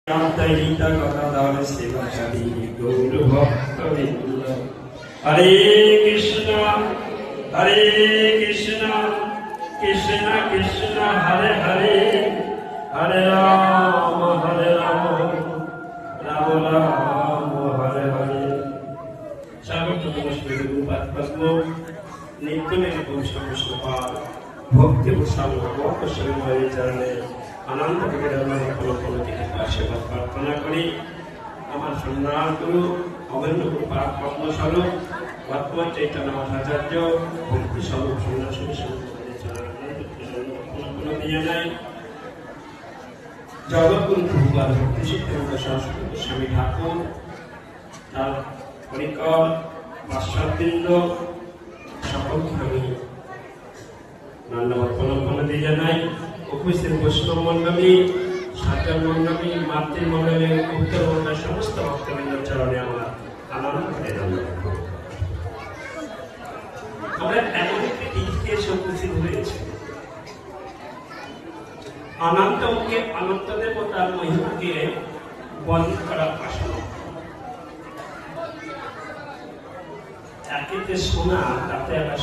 गीता गदाधर शिवहरि गौर भक्तवृंद हरे कृष्ण कृष्ण कृष्ण हरे हरे हरे राम राम राम हरे हरे स्वागत नमस्ते गुरुपाद पद्म नित्य में पुष्पाल भक्ति भूषण भगवत समय चरणे आनंद आशीर्वाद प्रार्थना करी सम्राट गुरु अभिन्न गुरुपाद पद्मस्वरूप वर्तमान चैतन्य महाचार्य भक्ति स्वरूप जगतगुरु प्रभुपाद भक्ति सिद्धांत सरस्वती स्वामी ठाकुर तार परिकर पाश्चातबृंद सकलके धन्यवाद प्रणाम দিয়ে জানাই उपस्थित वैष्णव मंडली साधन मंडली मातृमंडली उत्तरबंगेर समस्त भक्तबृंद चरणे आमार आनंद আমরা এমন একটি দিকে এসে উপস্থিত হয়েছি অনন্তকে অনন্ত দেবতার মহিমাকে বর্ণনা করার আসলে একেতে শোনা তাতে আবার